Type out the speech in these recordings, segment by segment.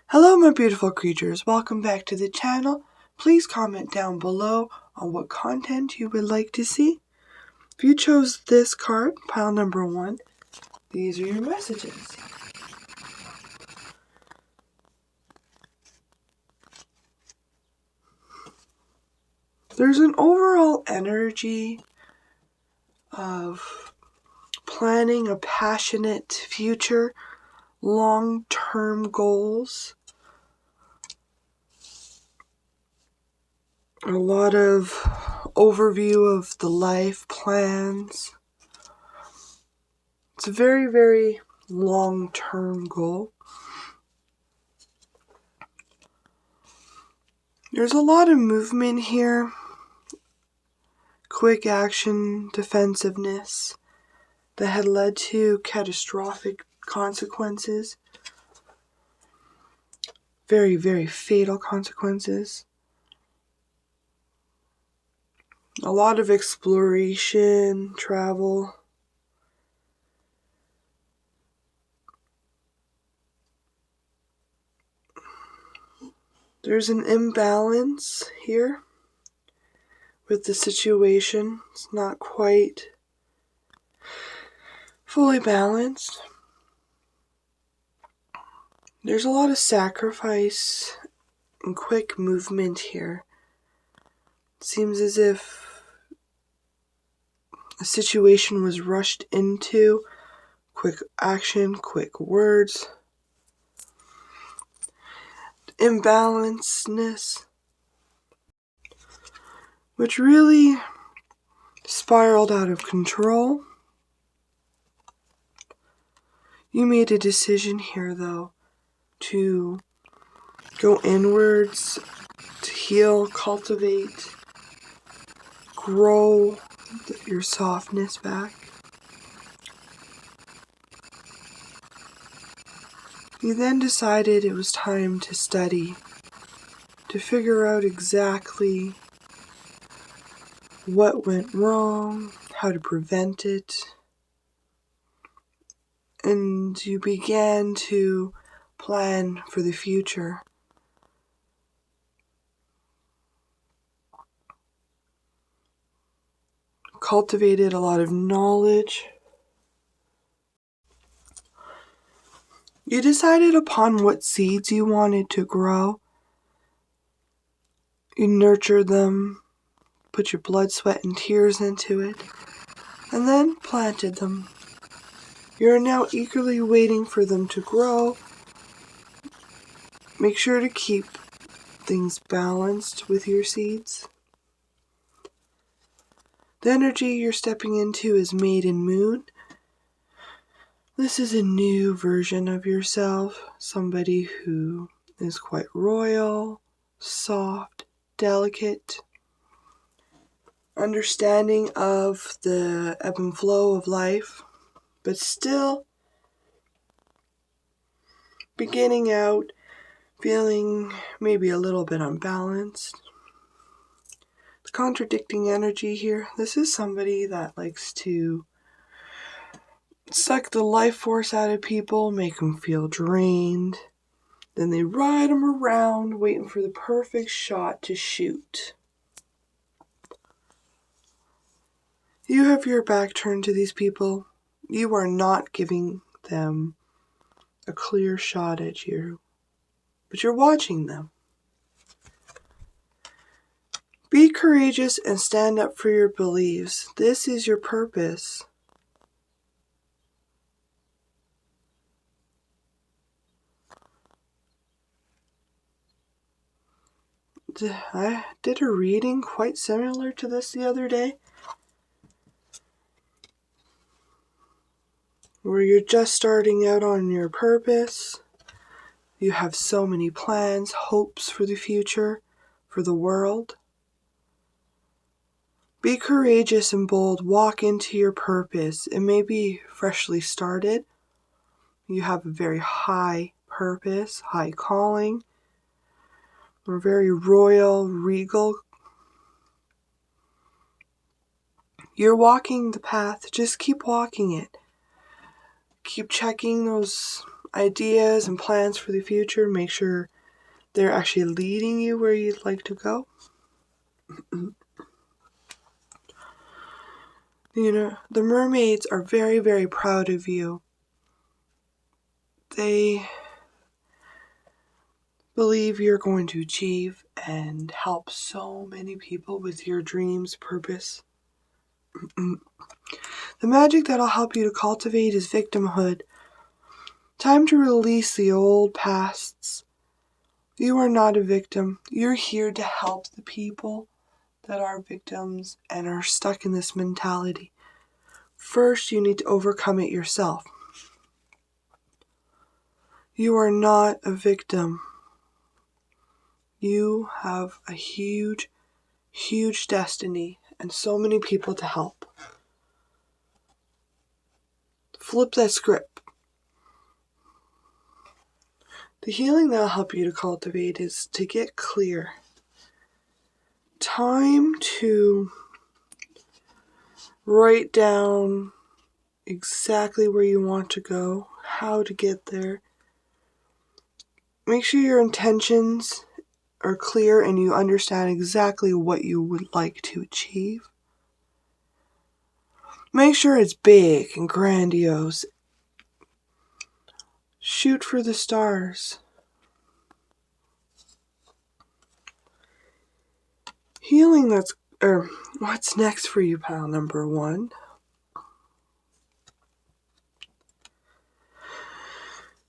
Hello my beautiful creatures, welcome back to the channel. Please comment down below on what content you would like to see. If you chose this card, pile number 1, these are your messages. There's an overall energy of planning a passionate future, long-term goals, a lot of overview of the life plans. It's a very, very long-term goal. There's a lot of movement here, quick action, defensiveness that had led to catastrophic consequences, very, very fatal consequences. A lot of exploration, travel. There's an imbalance here with the situation. It's not quite fully balanced. There's a lot of sacrifice and quick movement here. It seems as if a situation was rushed into. Quick action, quick words. Imbalancedness, which really spiraled out of control. You made a decision here, though, to go inwards, to heal, cultivate, grow your softness back. You then decided it was time to study, to figure out exactly what went wrong, how to prevent it, and you began to plan for the future. Cultivated a lot of knowledge. You decided upon what seeds you wanted to grow. You nurtured them, put your blood, sweat, and tears into it, and then planted them. You're now eagerly waiting for them to grow. Make sure to keep things balanced with your seeds. The energy you're stepping into is Maiden Moon. This is a new version of yourself, somebody who is quite royal, soft, delicate, understanding of the ebb and flow of life, but still beginning out feeling maybe a little bit unbalanced. The contradicting energy here. This is somebody that likes to suck the life force out of people, make them feel drained. Then they ride them around waiting for the perfect shot to shoot. You have your back turned to these people. You are not giving them a clear shot at you, but you're watching them. Be courageous and stand up for your beliefs. This is your purpose. I did a reading quite similar to this the other day, where you're just starting out on your purpose. You have so many plans, hopes for the future, for the world. Be courageous and bold. Walk into your purpose. It may be freshly started. You have a very high purpose, high calling. We're very royal, regal. You're walking the path. Just keep walking it. Keep checking those ideas and plans for the future. Make sure they're actually leading you where you'd like to go. You know, the mermaids are very, very proud of you. They believe you're going to achieve and help so many people with your dreams, purpose. The magic that'll help you to cultivate is victimhood. Time to release the old pasts. You are not a victim. You're here to help the people that are victims and are stuck in this mentality. First, you need to overcome it yourself. You are not a victim. You have a huge, huge destiny and so many people to help. Flip that script. The healing that'll help you to cultivate is to get clear. Time to write down exactly where you want to go, how to get there. Make sure your intentions are clear and you understand exactly what you would like to achieve. Make sure it's big and grandiose. Shoot for the stars. Healing what's next for you, pile number 1?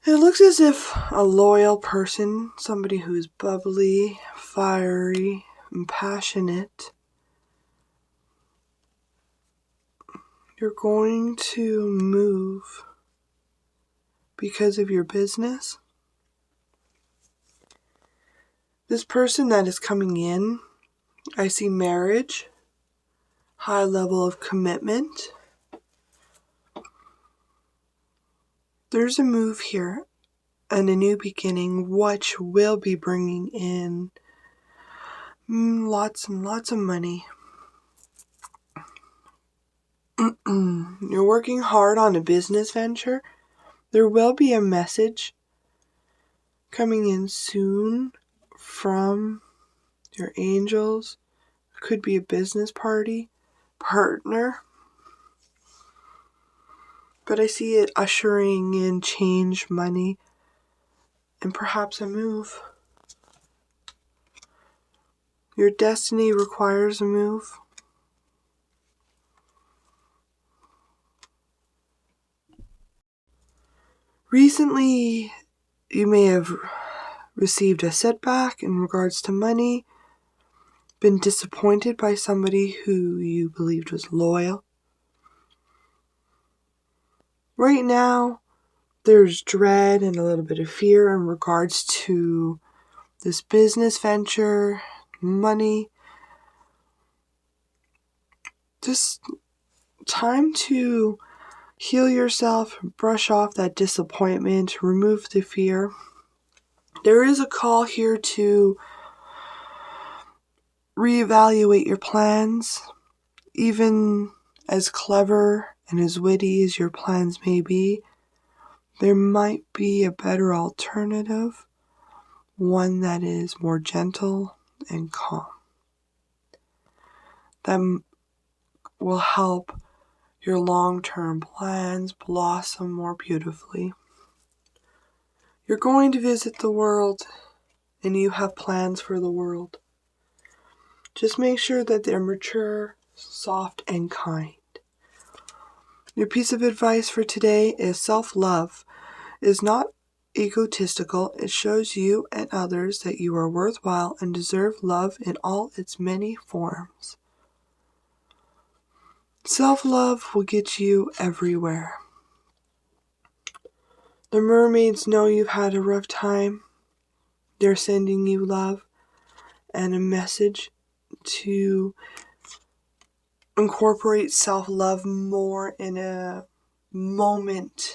It looks as if a loyal person, somebody who's bubbly, fiery, and passionate, you're going to move because of your business. This person that is coming in, I see marriage, high level of commitment. There's a move here and a new beginning, which will be bringing in lots and lots of money. You're working hard on a business venture. There will be a message coming in soon from your angels. Could be a business partner. But I see it ushering in change, money, and perhaps a move. Your destiny requires a move. Recently, you may have received a setback in regards to money, been disappointed by somebody who you believed was loyal. Right now, there's dread and a little bit of fear in regards to this business venture, money. Just time to heal yourself, brush off that disappointment, remove the fear. There is a call here to reevaluate your plans, even as clever and as witty as your plans may be. There might be a better alternative, one that is more gentle and calm, that will help your long-term plans blossom more beautifully. You're going to visit the world, and you have plans for the world. Just make sure that they're mature, soft, and kind. Your piece of advice for today is self-love is not egotistical. It shows you and others that you are worthwhile and deserve love in all its many forms. Self-love will get you everywhere. The mermaids know you've had a rough time. They're sending you love and a message to incorporate self-love more in a momentary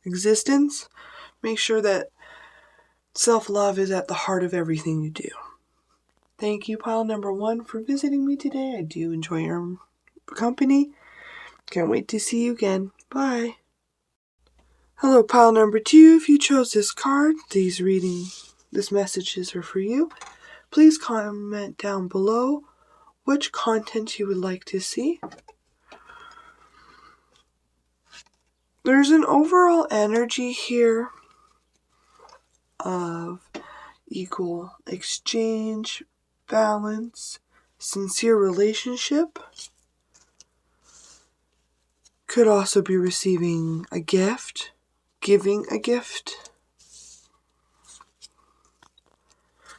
existence. Make sure that self-love is at the heart of everything you do. Thank you, pile number 1, for visiting me today. I do enjoy your company. Can't wait to see you again. Bye. Hello, pile number 2. If you chose this card, these messages are for you. Please comment down below which content you would like to see. There's an overall energy here of equal exchange, balance, sincere relationship. Could also be receiving a gift, giving a gift.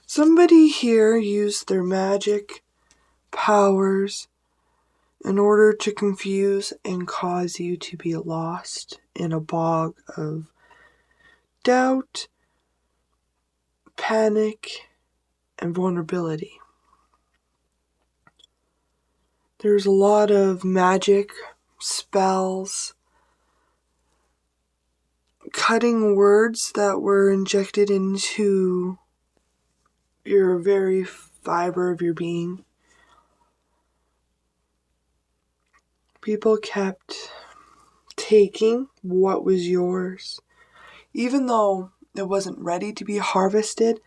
Somebody here used their magic powers in order to confuse and cause you to be lost in a bog of doubt, panic, and vulnerability. There's a lot of magic, spells, cutting words that were injected into your very fiber of your being. People kept taking what was yours. Even though it wasn't ready to be harvested,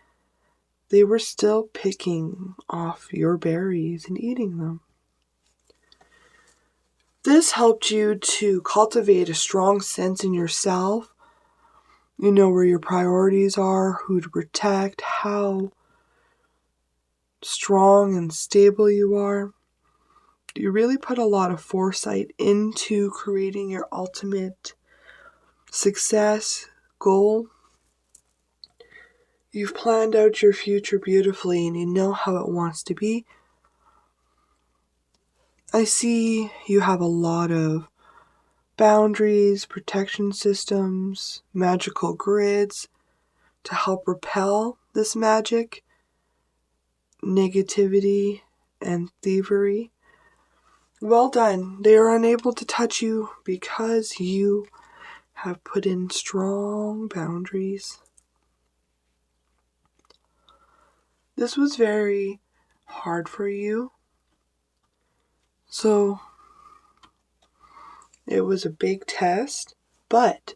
they were still picking off your berries and eating them. This helped you to cultivate a strong sense in yourself. You know where your priorities are, who to protect, how strong and stable you are. You really put a lot of foresight into creating your ultimate success goal. You've planned out your future beautifully and you know how it wants to be. I see you have a lot of boundaries, protection systems, magical grids to help repel this magic, negativity, and thievery. Well done. They are unable to touch you because you have put in strong boundaries. This was very hard for you. So it was a big test, but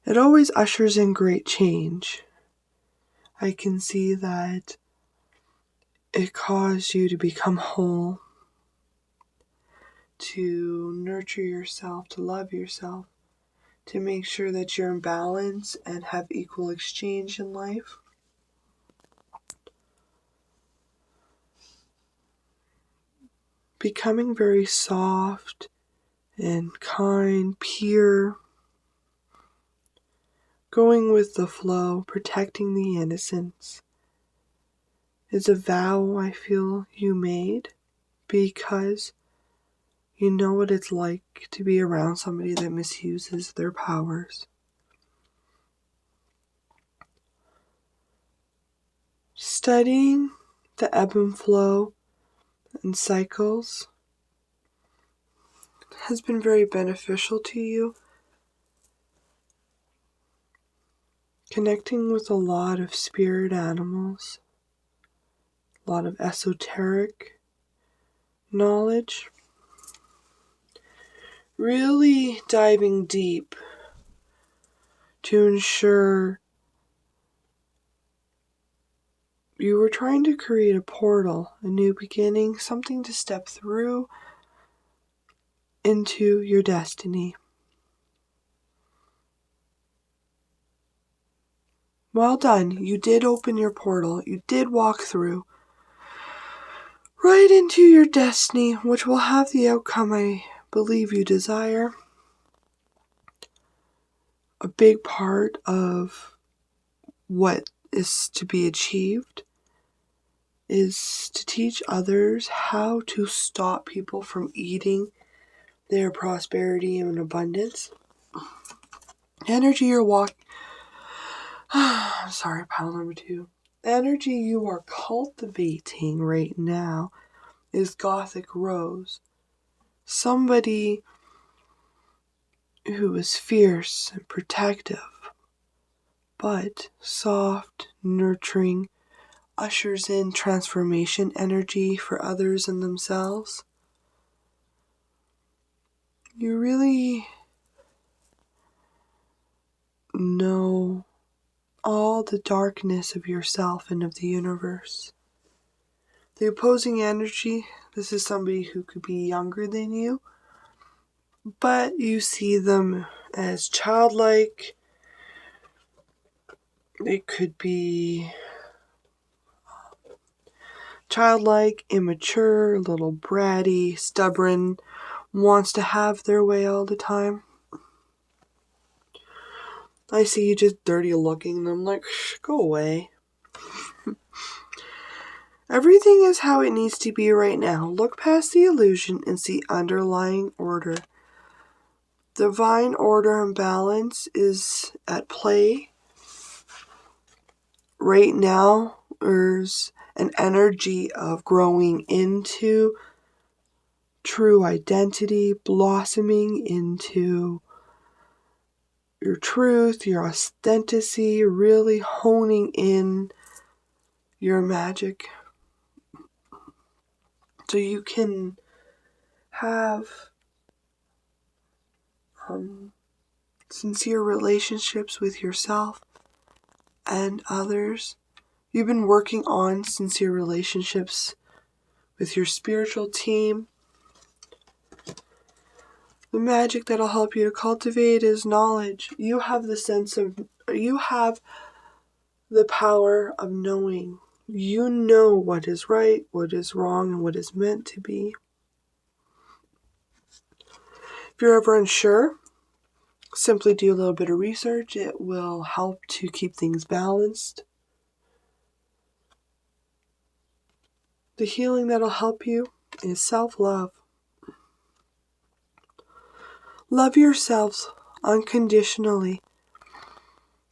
it always ushers in great change. I can see that it caused you to become whole, to nurture yourself, to love yourself, to make sure that you're in balance and have equal exchange in life. Becoming very soft and kind, pure, going with the flow, protecting the innocence, is a vow I feel you made because you know what it's like to be around somebody that misuses their powers. Studying the ebb and flow and cycles has been very beneficial to you. Connecting with a lot of spirit animals, a lot of esoteric knowledge. Really diving deep to ensure you were trying to create a portal, a new beginning, something to step through into your destiny. Well done. You did open your portal. You did walk through right into your destiny, which will have the outcome I believe you desire. A big part of what is to be achieved is to teach others how to stop people from eating their prosperity and abundance. Energy you're sorry, pile number 2. Energy you are cultivating right now is Gothic Rose. Somebody who is fierce and protective, but soft, nurturing, ushers in transformation energy for others and themselves. You really know all the darkness of yourself and of the universe. The opposing energy, this is somebody who could be younger than you, but you see them as childlike. They could be childlike, immature, a little bratty, stubborn, wants to have their way all the time. I see you just dirty looking, and I'm like, go away. Everything is how it needs to be right now. Look past the illusion and see underlying order. Divine order and balance is at play. Right now, there's an energy of growing into true identity, blossoming into your truth, your authenticity, really honing in your magic. So you can have sincere relationships with yourself and others. You've been working on sincere relationships with your spiritual team. The magic that'll help you to cultivate is knowledge. You have the power of knowing. You know what is right, what is wrong, and what is meant to be. If you're ever unsure, simply do a little bit of research. It will help to keep things balanced. The healing that'll help you is self-love. Love yourselves unconditionally.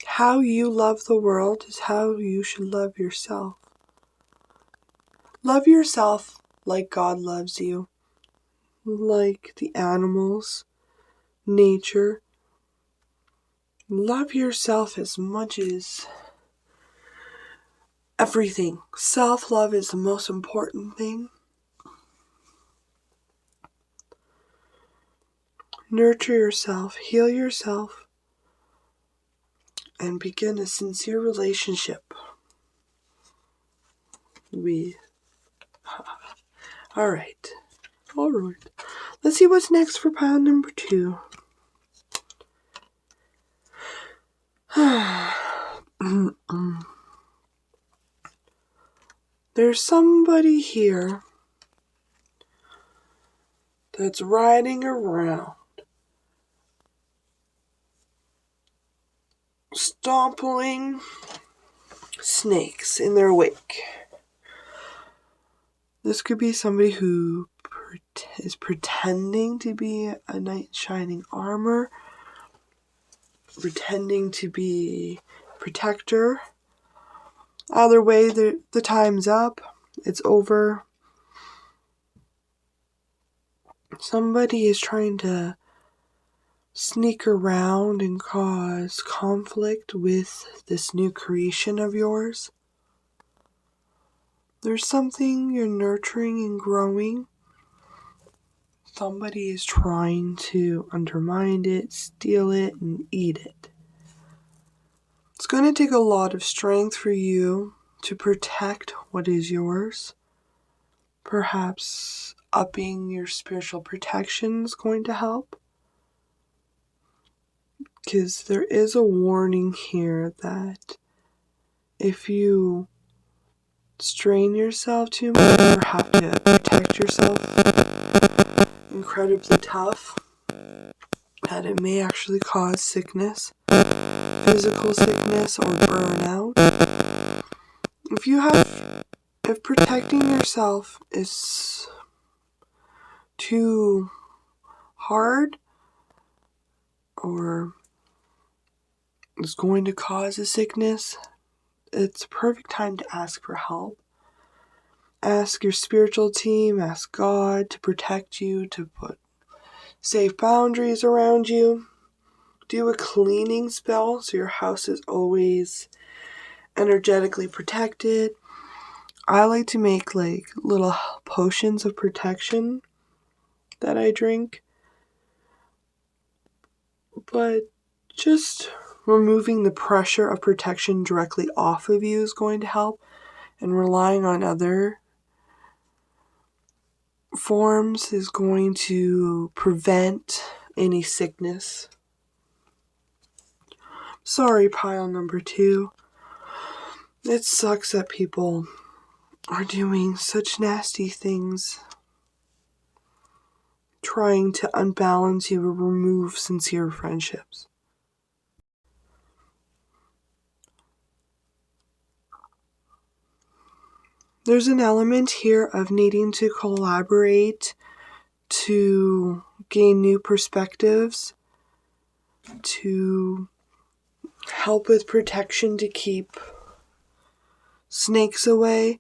How you love the world is how you should love yourself. Love yourself like God loves you, like the animals, nature. Love yourself as much as everything. Self-love is the most important thing. Nurture yourself, heal yourself, and begin a sincere relationship with. All right. Let's see what's next for pile number 2. There's somebody here that's riding around, stomping snakes in their wake. This could be somebody who is pretending to be a knight in shining armor, pretending to be protector. Either way, the time's up. It's over. Somebody is trying to sneak around and cause conflict with this new creation of yours. There's something you're nurturing and growing. Somebody is trying to undermine it, steal it, and eat it. It's going to take a lot of strength for you to protect what is yours. Perhaps upping your spiritual protection is going to help. Because there is a warning here that if you strain yourself too much or have to protect yourself incredibly tough, that it may actually cause sickness, physical sickness, or burnout. If protecting yourself is too hard or is going to cause a sickness, it's a perfect time to ask for help. Ask your spiritual team, ask God to protect you, to put safe boundaries around you. Do a cleaning spell so your house is always energetically protected. I like to make little potions of protection that I drink. But just removing the pressure of protection directly off of you is going to help, and relying on other forms is going to prevent any sickness. Sorry, pile number 2. It sucks that people are doing such nasty things, trying to unbalance you or remove sincere friendships. There's an element here of needing to collaborate to gain new perspectives, to help with protection, to keep snakes away.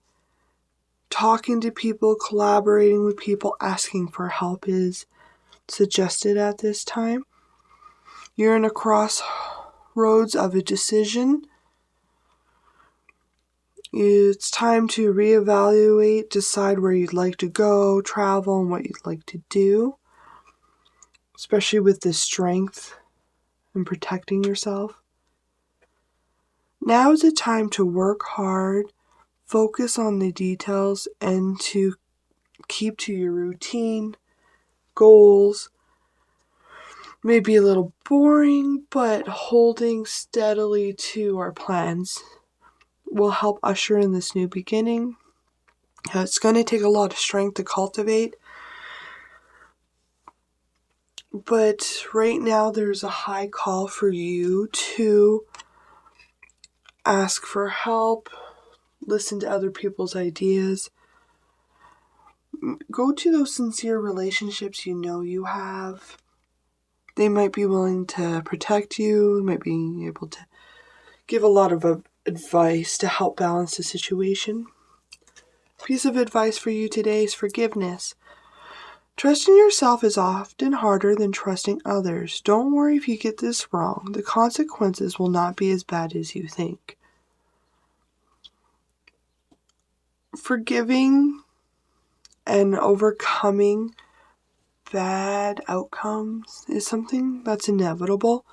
Talking to people, collaborating with people, asking for help is suggested at this time. You're in a crossroads of a decision. It's time to reevaluate, decide where you'd like to go, travel, and what you'd like to do, especially with the strength and protecting yourself. Now is the time to work hard, focus on the details, and to keep to your routine, goals. Maybe a little boring, but holding steadily to our plans will help usher in this new beginning. It's going to take a lot of strength to cultivate, but right now there's a high call for you to ask for help, listen to other people's ideas, go to those sincere relationships you know you have. They might be willing to protect you, might be able to give a lot of advice to help balance the situation. Piece of advice for you today is forgiveness. Trusting yourself is often harder than trusting others. Don't worry if you get this wrong. The consequences will not be as bad as you think. Forgiving and overcoming bad outcomes is something that's inevitable.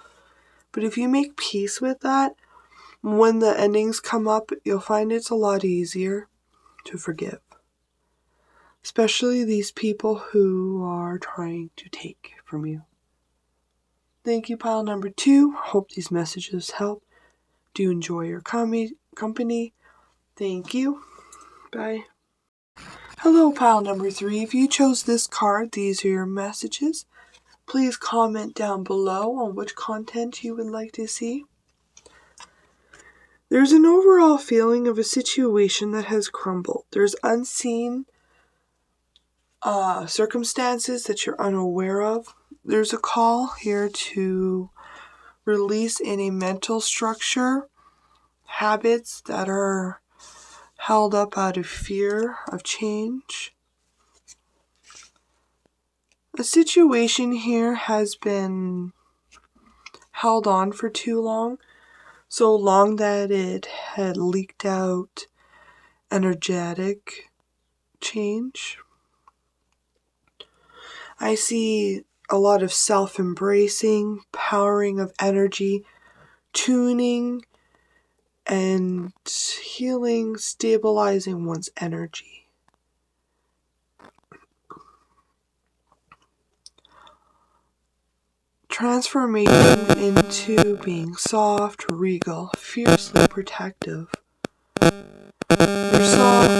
But if you make peace with that, when the endings come up, you'll find it's a lot easier to forgive. Especially these people who are trying to take from you. Thank you, pile number 2. Hope these messages help. Do enjoy your company. Thank you. Bye. Hello, pile number 3. If you chose this card, these are your messages. Please comment down below on which content you would like to see. There's an overall feeling of a situation that has crumbled. There's unseen circumstances that you're unaware of. There's a call here to release any mental structure, habits that are held up out of fear of change. A situation here has been held on for too long, so long that it had leaked out energetic change. I see a lot of self-embracing, powering of energy, tuning, and healing, stabilizing one's energy. Transformation into being soft, regal, fiercely protective. You're soft,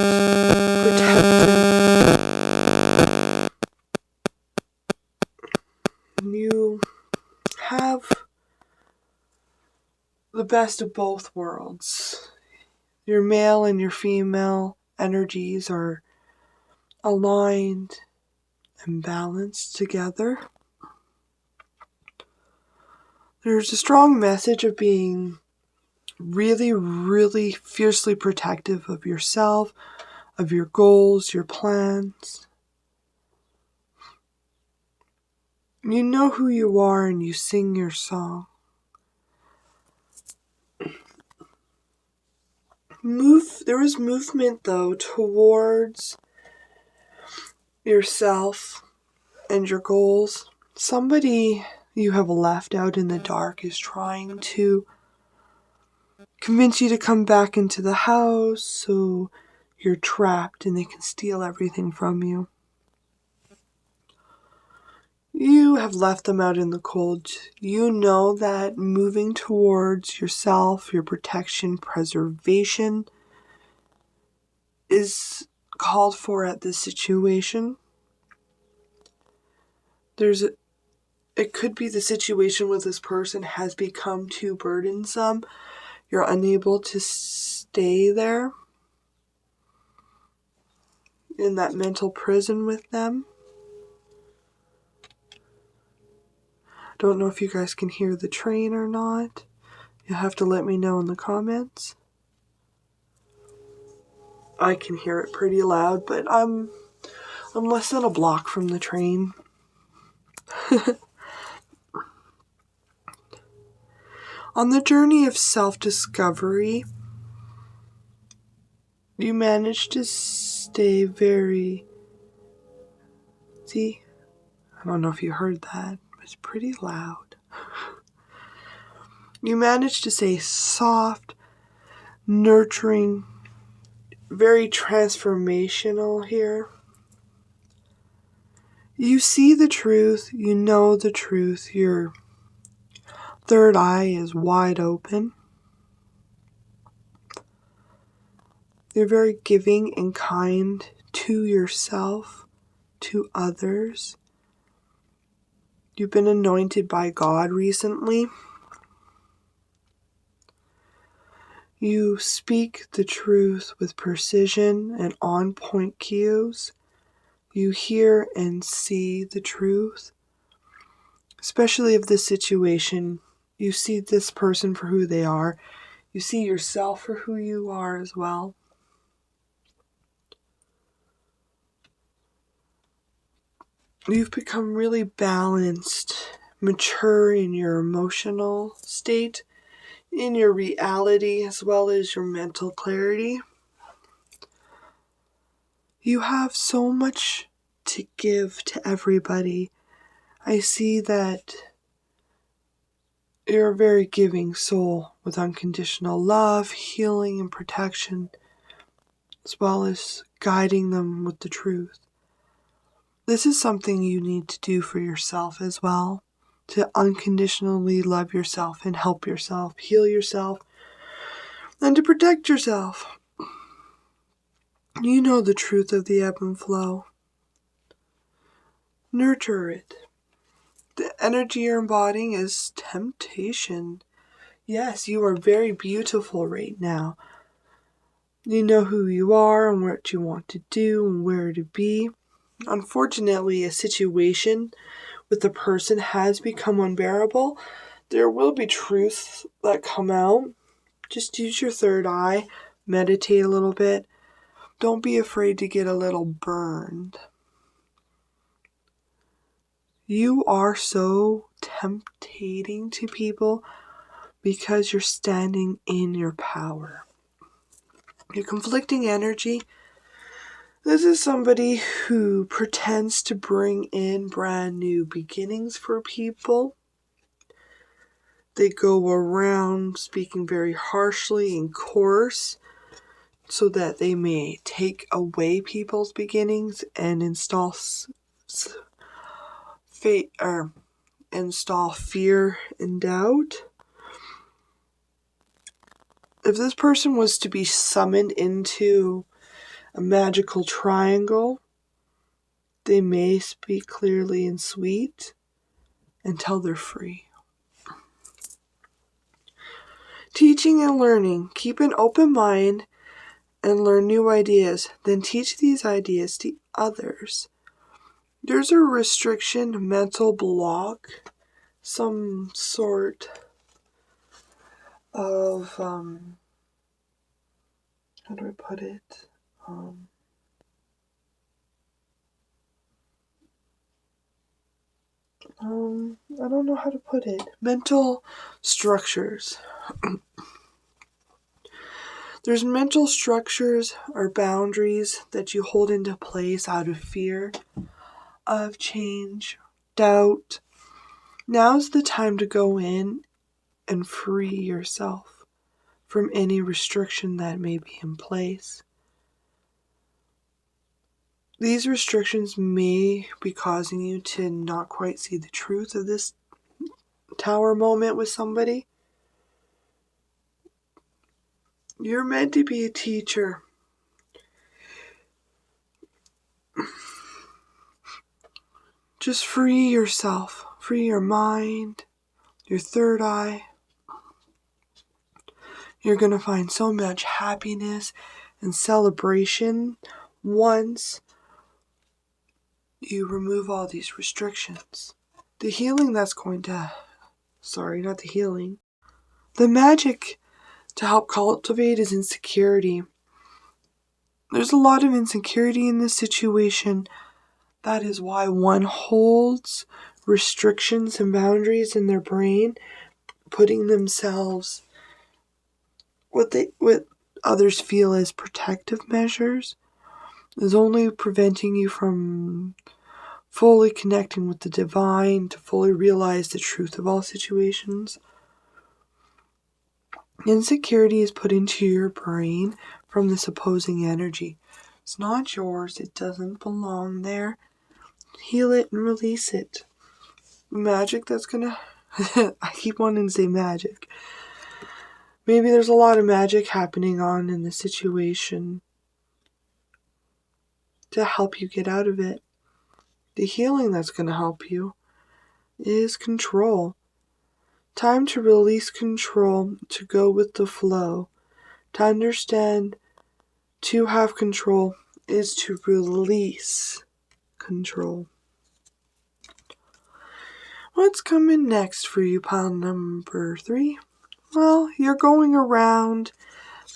protective. You have the best of both worlds. Your male and your female energies are aligned and balanced together. There's a strong message of being really, really fiercely protective of yourself, of your goals, your plans. You know who you are and you sing your song. There is movement, though, towards yourself and your goals. Somebody you have left out in the dark is trying to convince you to come back into the house, so you're trapped and they can steal everything from you. You have left them out in the cold. You know that moving towards yourself, your protection, preservation is called for at this situation. It could be the situation with this person has become too burdensome. You're unable to stay there in that mental prison with them. Don't know if you guys can hear the train or not. You'll have to let me know in the comments. I can hear it pretty loud, but I'm less than a block from the train. On the journey of self-discovery, you manage to stay very... See? I don't know if you heard that. It's pretty loud. You manage to stay soft, nurturing, very transformational here. You see the truth, you know the truth, your third eye is wide open. You're very giving and kind to yourself, to others. You've been anointed by God recently. You speak the truth with precision and on-point cues. You hear and see the truth. Especially of this situation, you see this person for who they are. You see yourself for who you are as well. You've become really balanced, mature in your emotional state, in your reality, as well as your mental clarity. You have so much to give to everybody. I see that you're a very giving soul with unconditional love, healing, and protection, as well as guiding them with the truth. This is something you need to do for yourself as well, to unconditionally love yourself and help yourself, heal yourself, and to protect yourself. You know the truth of the ebb and flow. Nurture it. The energy you're embodying is temptation. Yes, you are very beautiful right now. You know who you are and what you want to do and where to be. Unfortunately, a situation with the person has become unbearable. There will be truths that come out. Just use your third eye. Meditate a little bit. Don't be afraid to get a little burned. You are so tempting to people because you're standing in your power. Your conflicting energy. This is somebody who pretends to bring in brand new beginnings for people. They go around speaking very harshly and coarse so that they may take away people's beginnings and install fear and doubt. If this person was to be summoned into a magical triangle, they may speak clearly and sweet until they're free. Teaching and learning. Keep an open mind and learn new ideas. Then teach these ideas to others. There's a restriction, mental block, some sort of, how do I put it? I don't know how to put it. Mental structures. There's mental structures or boundaries that you hold into place out of fear of change, doubt, Now's the time to go in and free yourself from any restriction that may be in place. These restrictions may be causing you to not quite see the truth of this tower moment with somebody. You're meant to be a teacher. Just free yourself. Free your mind, your third eye. You're going to find so much happiness and celebration once you remove all these restrictions. The healing that's going to... not the healing. The magic to help cultivate is insecurity. There's a lot of insecurity in this situation. That is why one holds restrictions and boundaries in their brain, putting themselves what others feel as protective measures is only preventing you from fully connecting with the divine, to fully realize the truth of all situations. Insecurity is put into your brain from this opposing energy. It's not yours. It doesn't belong there. Heal it and release it. Magic that's gonna... I keep wanting to say magic. Maybe there's a lot of magic happening on in the situation to help you get out of it. The healing that's going to help you is control. Time to release control, to go with the flow. To understand to have control is to release control. What's coming next for you, pile number 3? Well, you're going around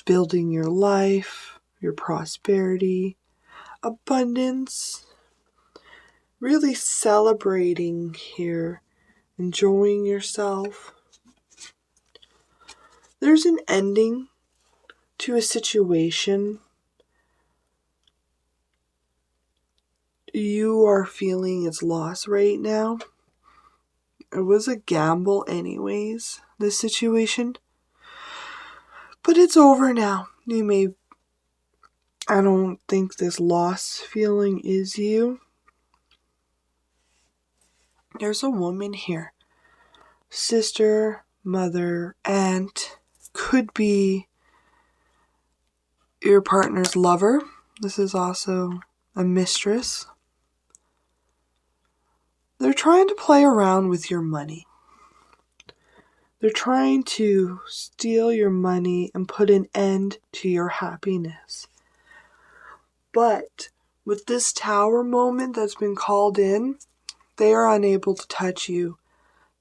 building your life, your prosperity, abundance, really celebrating here, enjoying yourself. There's an ending to a situation. You are feeling its loss right now. It was a gamble anyways, this situation. But it's over now. I don't think this loss feeling is you. There's a woman here. Sister, mother, aunt, could be your partner's lover. This is also a mistress. They're trying to play around with your money. They're trying to steal your money and put an end to your happiness. But with this tower moment that's been called in, they are unable to touch you.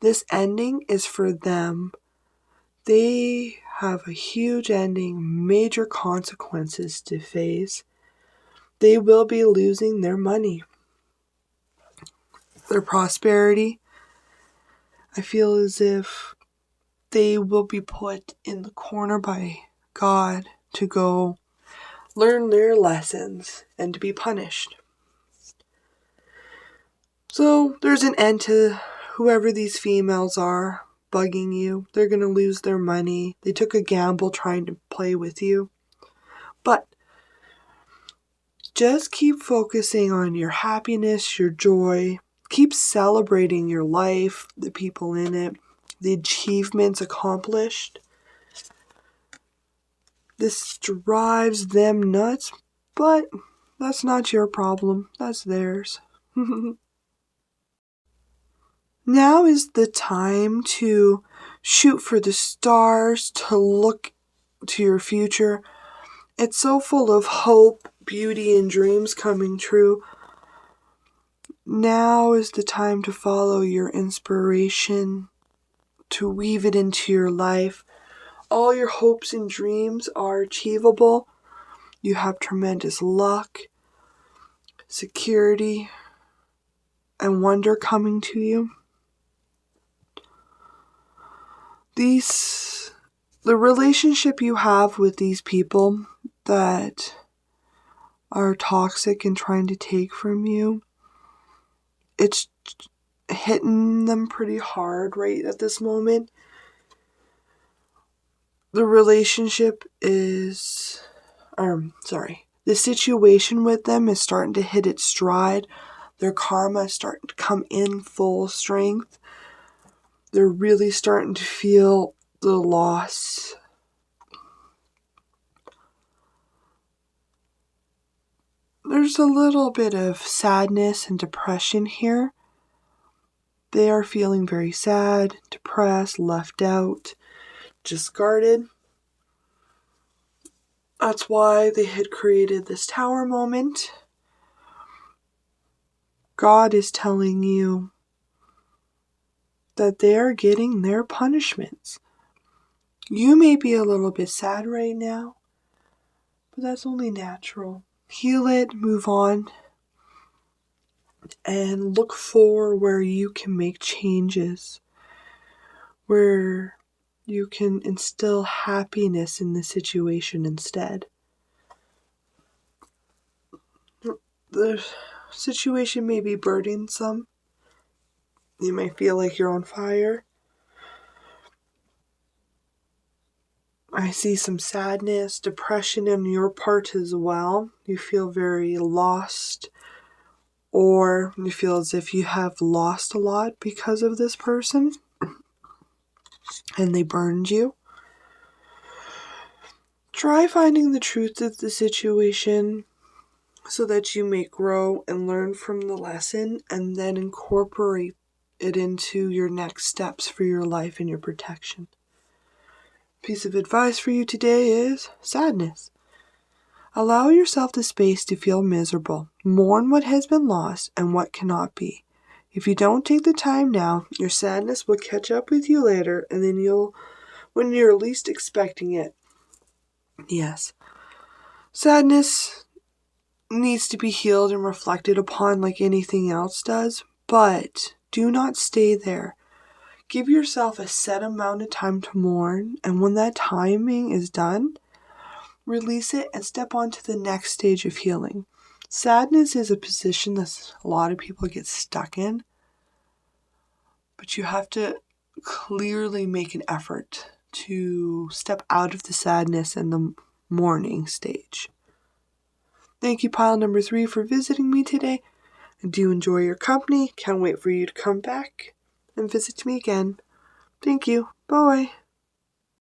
This ending is for them. They have a huge ending, major consequences to face. They will be losing their money, their prosperity. I feel as if they will be put in the corner by God to go learn their lessons and to be punished. So there's an end to whoever these females are bugging you. They're going to lose their money. They took a gamble trying to play with you. But just keep focusing on your happiness, your joy. Keep celebrating your life, the people in it, the achievements accomplished. This drives them nuts, but that's not your problem. That's theirs. Now is the time to shoot for the stars, to look to your future. It's so full of hope, beauty, and dreams coming true. Now is the time to follow your inspiration, to weave it into your life. All your hopes and dreams are achievable. You have tremendous luck, security, and wonder coming to you. The relationship you have with these people that are toxic and trying to take from you, it's hitting them pretty hard right at this moment. The relationship is, the situation with them is starting to hit its stride. Their karma is starting to come in full strength. They're really starting to feel the loss. There's a little bit of sadness and depression here. They are feeling very sad, depressed, left out, discarded. That's why they had created this tower moment. God is telling you that they are getting their punishments. You may be a little bit sad right now, but that's only natural. Heal it, move on, and look for where you can make changes, where you can instill happiness in the situation instead. The situation may be burdensome. You might feel like you're on fire. I see some sadness, depression on your part as well. You feel very lost, or you feel as if you have lost a lot because of this person and they burned you. Try finding the truth of the situation so that you may grow and learn from the lesson and then incorporate it into your next steps for your life and your protection. Piece of advice for you today is sadness. Allow yourself the space to feel miserable. Mourn what has been lost and what cannot be. If you don't take the time now, your sadness will catch up with you later, and then when you're least expecting it. Yes. Sadness needs to be healed and reflected upon like anything else does, but do not stay there. Give yourself a set amount of time to mourn, and when that timing is done, release it and step on to the next stage of healing. Sadness is a position that a lot of people get stuck in, but you have to clearly make an effort to step out of the sadness and the mourning stage. Thank you, pile number 3, for visiting me today. I do enjoy your company. Can't wait for you to come back and visit me again. Thank you. Bye.